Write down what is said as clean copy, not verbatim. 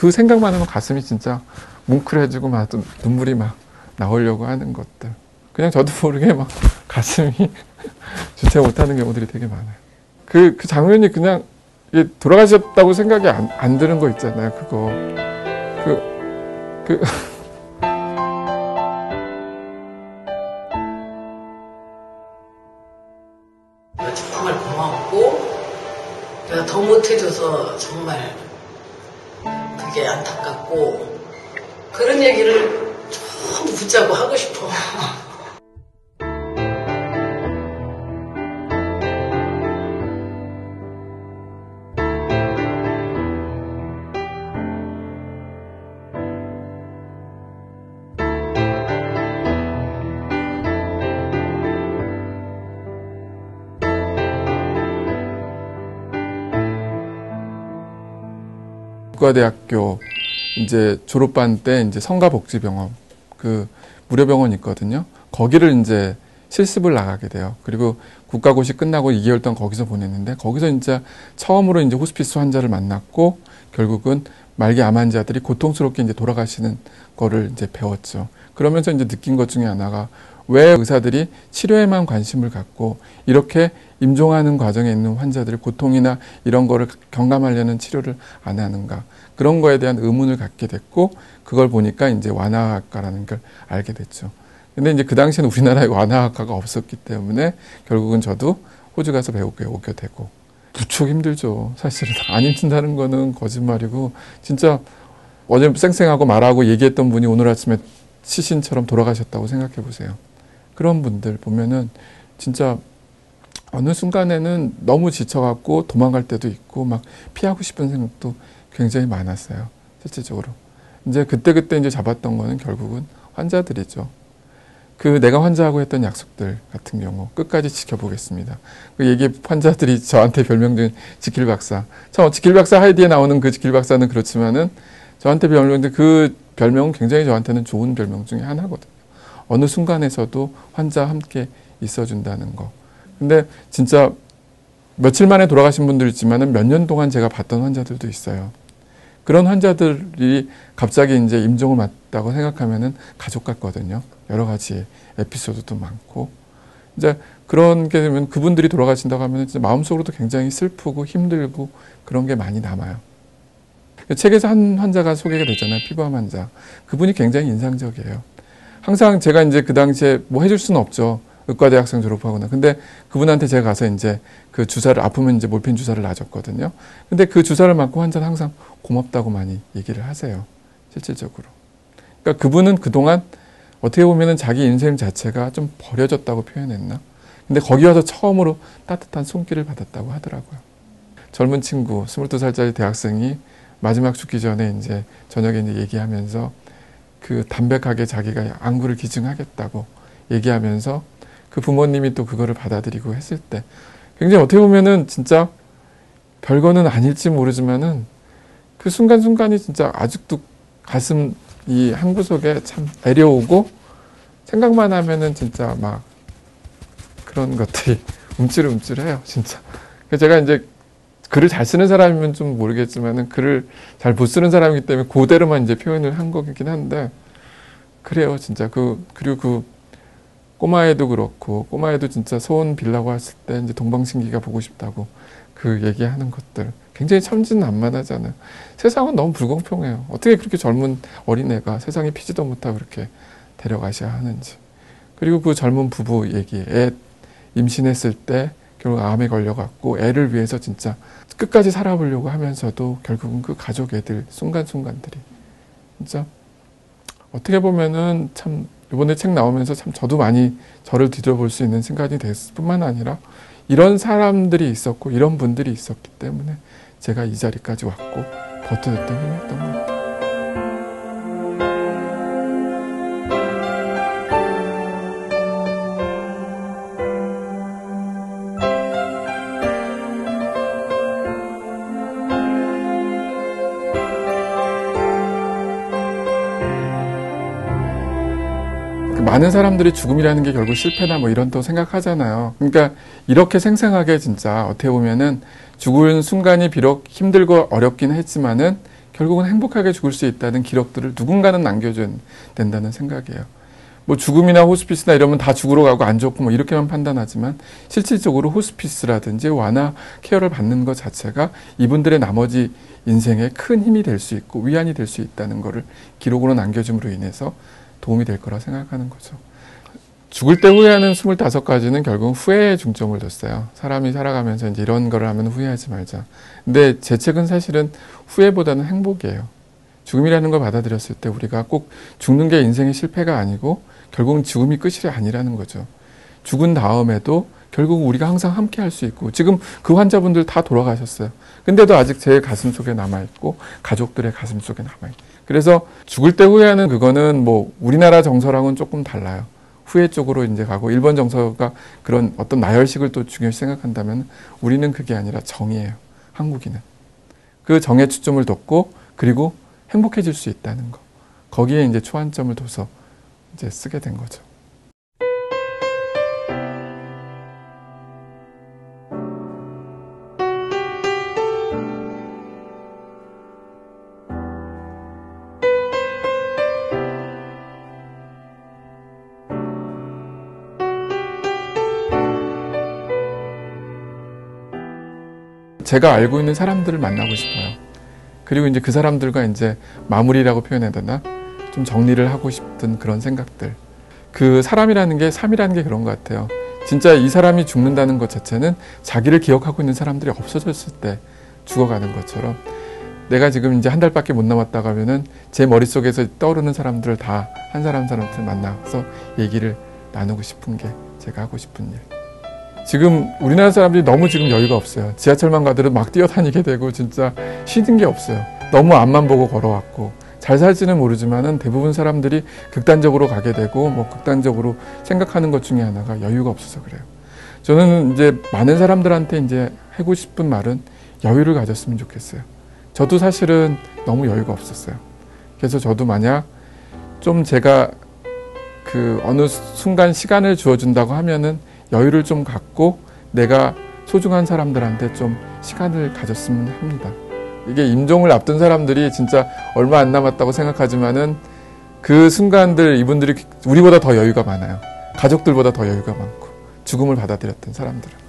그 생각만 하면 가슴이 진짜 뭉클해지고 막 눈물이 막 나오려고 하는 것들. 그냥 저도 모르게 막 가슴이 주체 못하는 경우들이 되게 많아요. 그 장면이 그냥 돌아가셨다고 생각이 안 드는 거 있잖아요. 그거. 정말 고맙고 내가 더 못해줘서 정말 그게 안타깝고 그런 얘기를 좀 붙잡고 하고 싶어. 국가대학교 이제 졸업반 때 이제 성가복지병원 그 무료병원이 있거든요. 거기를 이제 실습을 나가게 돼요. 그리고 국가고시 끝나고 2개월 동안 거기서 보냈는데 거기서 이제 처음으로 이제 호스피스 환자를 만났고 결국은 말기 암 환자들이 고통스럽게 이제 돌아가시는 거를 이제 배웠죠. 그러면서 이제 느낀 것 중에 하나가 왜 의사들이 치료에만 관심을 갖고 이렇게 임종하는 과정에 있는 환자들의 고통이나 이런 거를 경감하려는 치료를 안 하는가. 그런 거에 대한 의문을 갖게 됐고 그걸 보니까 이제 완화학과라는 걸 알게 됐죠. 근데 이제 그 당시에는 우리나라에 완화학과가 없었기 때문에 결국은 저도 호주 가서 배우게 오게 되고 무척 힘들죠. 사실은 안 힘든다는 거는 거짓말이고 진짜 어제 쌩쌩하고 말하고 얘기했던 분이 오늘 아침에 시신처럼 돌아가셨다고 생각해 보세요. 그런 분들 보면은 진짜 어느 순간에는 너무 지쳐갖고 도망갈 때도 있고 막 피하고 싶은 생각도 굉장히 많았어요. 실질적으로. 이제 그때 이제 잡았던 거는 결국은 환자들이죠. 내가 환자하고 했던 약속들 같은 경우 끝까지 지켜보겠습니다. 그 얘기 환자들이 저한테 별명 중 지킬 박사. 참 지킬 박사 하이디에 나오는 그 지킬 박사는 그렇지만은 저한테 별명인데 그 별명은 굉장히 저한테는 좋은 별명 중에 하나거든요. 어느 순간에서도 환자와 함께 있어준다는 거. 근데 진짜 며칠 만에 돌아가신 분들 있지만은 몇 년 동안 제가 봤던 환자들도 있어요. 그런 환자들이 갑자기 이제 임종을 맞다고 생각하면은 가족 같거든요. 여러 가지 에피소드도 많고. 이제 그런 게 되면 그분들이 돌아가신다고 하면 진짜 마음속으로도 굉장히 슬프고 힘들고 그런 게 많이 남아요. 책에서 한 환자가 소개가 됐잖아요. 피부암 환자. 그분이 굉장히 인상적이에요. 항상 제가 이제 그 당시에 뭐 해줄 수는 없죠. 의과대학생 졸업하거나. 근데 그분한테 제가 가서 이제 그 주사를, 아프면 이제 몰핀 주사를 놔줬거든요. 근데 그 주사를 맞고 환자는 항상 고맙다고 많이 얘기를 하세요. 실질적으로. 그러니까 그분은 그동안 어떻게 보면은 자기 인생 자체가 좀 버려졌다고 표현했나? 근데 거기 와서 처음으로 따뜻한 손길을 받았다고 하더라고요. 젊은 친구, 22살짜리 대학생이 마지막 죽기 전에 이제 저녁에 이제 얘기하면서 그 담백하게 자기가 안구를 기증하겠다고 얘기하면서 그 부모님이 또 그거를 받아들이고 했을 때 굉장히 어떻게 보면은 진짜 별거는 아닐지 모르지만은 그 순간순간이 진짜 아직도 가슴 이 한 구석에 참 내려오고 생각만 하면은 진짜 막 그런 것들이 움찔움찔해요, 진짜. 제가 이제 글을 잘 쓰는 사람이면 좀 모르겠지만은 글을 잘 못 쓰는 사람이기 때문에 그대로만 이제 표현을 한 거긴 한데 그래요, 진짜. 그리고 그 꼬마애도 그렇고 꼬마애도 진짜 소원 빌라고 했을 때 이제 동방신기가 보고 싶다고 그 얘기하는 것들 굉장히 천진난만하잖아요. 세상은 너무 불공평해요. 어떻게 그렇게 젊은 어린애가 세상에 피지도 못하고 그렇게 데려가셔야 하는지. 그리고 그 젊은 부부 얘기, 애 임신했을 때 결국 암에 걸려갖고 애를 위해서 진짜 끝까지 살아보려고 하면서도 결국은 그 가족 애들 순간순간들이 진짜 어떻게 보면은 참 이번에 책 나오면서 참 저도 많이 저를 뒤돌아볼 수 있는 생각이 됐을 뿐만 아니라 이런 사람들이 있었고 이런 분들이 있었기 때문에 제가 이 자리까지 왔고 버텨냈던 힘이었던 것 같아요. 많은 사람들이 죽음이라는 게 결국 실패나 뭐 이런 또 생각하잖아요. 그러니까 이렇게 생생하게 진짜 어떻게 보면은 죽을 순간이 비록 힘들고 어렵긴 했지만은 결국은 행복하게 죽을 수 있다는 기록들을 누군가는 남겨줘야 된다는 생각이에요. 뭐 죽음이나 호스피스나 이러면 다 죽으러 가고 안 좋고 뭐 이렇게만 판단하지만 실질적으로 호스피스라든지 완화 케어를 받는 것 자체가 이분들의 나머지 인생에 큰 힘이 될 수 있고 위안이 될 수 있다는 거를 기록으로 남겨줌으로 인해서 도움이 될 거라 생각하는 거죠. 죽을 때 후회하는 25가지는 결국 후회에 중점을 뒀어요. 사람이 살아가면서 이제 이런 거를 하면 후회하지 말자. 근데 제 책은 사실은 후회보다는 행복이에요. 죽음이라는 걸 받아들였을 때 우리가 꼭 죽는 게 인생의 실패가 아니고 결국은 죽음이 끝이 아니라는 거죠. 죽은 다음에도 결국 우리가 항상 함께 할 수 있고 지금 그 환자분들 다 돌아가셨어요. 근데도 아직 제 가슴 속에 남아있고 가족들의 가슴 속에 남아있고 그래서 죽을 때 후회하는 그거는 뭐 우리나라 정서랑은 조금 달라요. 후회 쪽으로 이제 가고 일본 정서가 그런 어떤 나열식을 또 중요시 생각한다면 우리는 그게 아니라 정이에요. 한국인은. 그 정에 초점을 뒀고 그리고 행복해질 수 있다는 거. 거기에 이제 초안점을 둬서 이제 쓰게 된 거죠. 제가 알고 있는 사람들을 만나고 싶어요. 그리고 이제 그 사람들과 이제 마무리라고 표현해야 되나? 좀 정리를 하고 싶은 그런 생각들. 그 사람이라는 게 삶이라는 게 그런 것 같아요. 진짜 이 사람이 죽는다는 것 자체는 자기를 기억하고 있는 사람들이 없어졌을 때 죽어가는 것처럼 내가 지금 이제 한 달밖에 못 남았다고 하면은 제 머릿속에서 떠오르는 사람들을 다 한 사람 사람들 만나서 얘기를 나누고 싶은 게 제가 하고 싶은 일. 지금 우리나라 사람들이 너무 지금 여유가 없어요. 지하철만 가더라도 막 뛰어다니게 되고 진짜 쉬는 게 없어요. 너무 앞만 보고 걸어왔고 잘 살지는 모르지만은 대부분 사람들이 극단적으로 가게 되고 뭐 극단적으로 생각하는 것 중에 하나가 여유가 없어서 그래요. 저는 이제 많은 사람들한테 이제 하고 싶은 말은 여유를 가졌으면 좋겠어요. 저도 사실은 너무 여유가 없었어요. 그래서 저도 만약 좀 제가 그 어느 순간 시간을 주어준다고 하면은 여유를 좀 갖고 내가 소중한 사람들한테 좀 시간을 가졌으면 합니다. 이게 임종을 앞둔 사람들이 진짜 얼마 안 남았다고 생각하지만은 그 순간들 이분들이 우리보다 더 여유가 많아요. 가족들보다 더 여유가 많고 죽음을 받아들였던 사람들은.